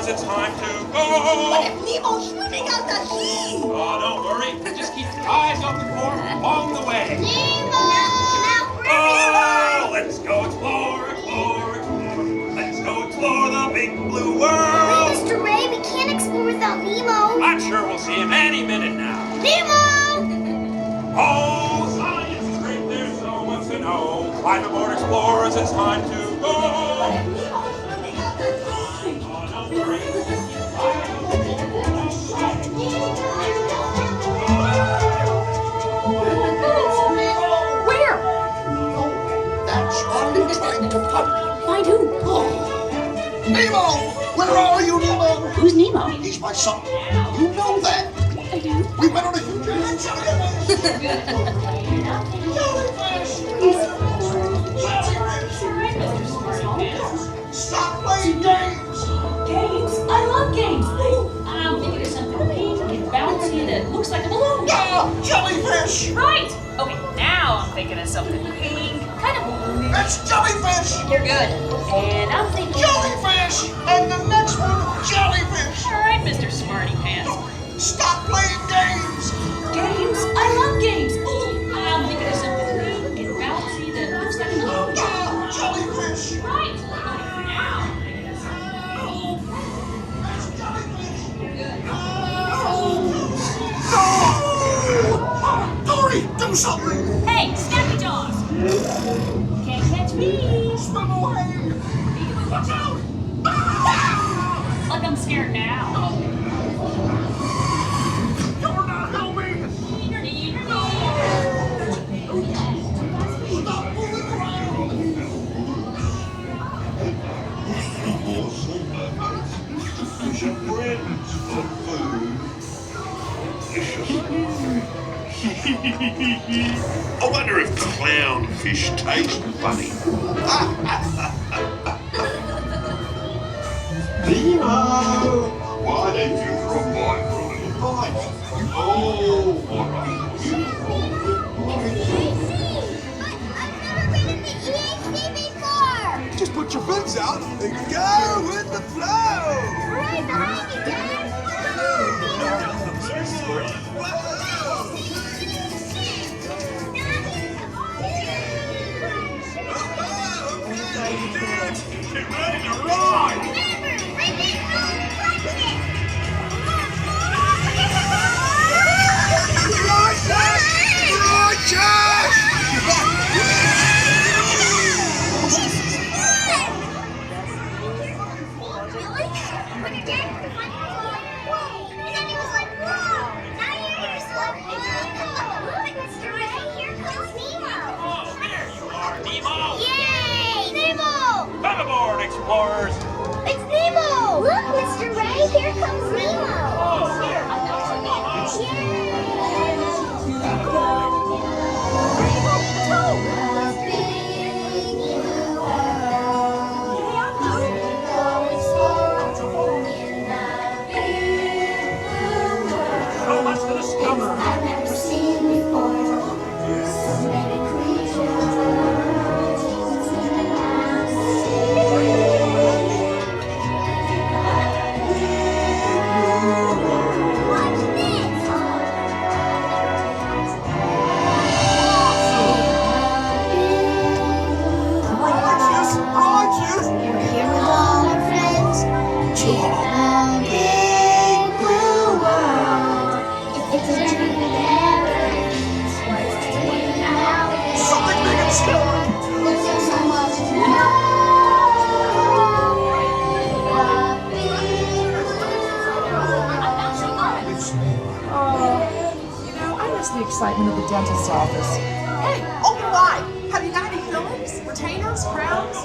It's time to go! What if Nemo's swimming out the sea? Oh, don't worry. Just keep your eyes open for him along the way. Nemo! Oh, let's go explore, explore, explore. Let's go explore the big blue world. Wait, Mr. Ray, we can't explore without Nemo. I'm sure we'll see him any minute now. Nemo! Oh, science is great. There's so much to know. Climb aboard, explorers. It's time to go. Where? That's Marlin trying to find. Find who? Oh. Nemo! Where are you, Nemo? Who's Nemo? He's my son. You know that. I do. We went on a huge Stop playing games! Games? I love games. I'm thinking of something pink and bouncy that looks like a balloon. Ah, jellyfish! Right. Okay, now I'm thinking of something pink, kind of balloon. That's jellyfish! You're good. And I'm thinking... Jellyfish! And the next one, jellyfish! All right, Mr. Smarty Pants. Stop playing games! Games? I love games. I'm thinking of something pink and bouncy that looks like a balloon. Ah, jellyfish! Right. Now I'm thinking of something. Dory, do something! Hey, Snappy Jaws! Can't catch me! Swim away! Watch out! Like I'm scared now. You're not helping! Stop moving around! Is your friends for food? I wonder if clownfish taste funny. Nemo! Why don't you drop by for a little bite? Oh, all right. I've never been in the EHC before. Just put your fins out and go with the flow. Right behind you, Dad. Get ready to ride! Mr. Climb aboard, explorers. It's Nemo! Look, Mr. Ray, here comes Nemo! So much to discover. I've never seen before. So many Rogers! We're here with all our friends. The big blue world. It's a journey that never ends. Something big and scary! There's so much to know. The big I miss the excitement of the dentist's office. Hey, open wide. Have you got any fillings, retainers, crowns?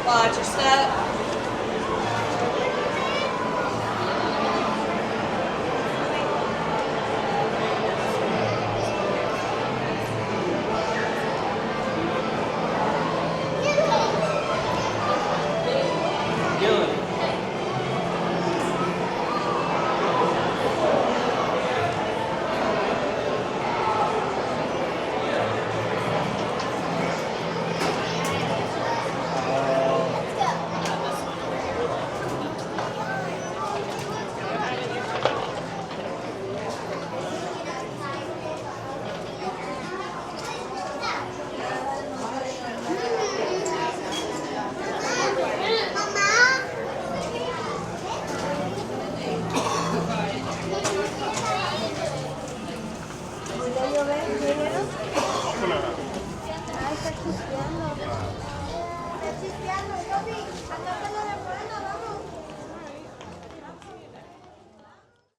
Watch your step.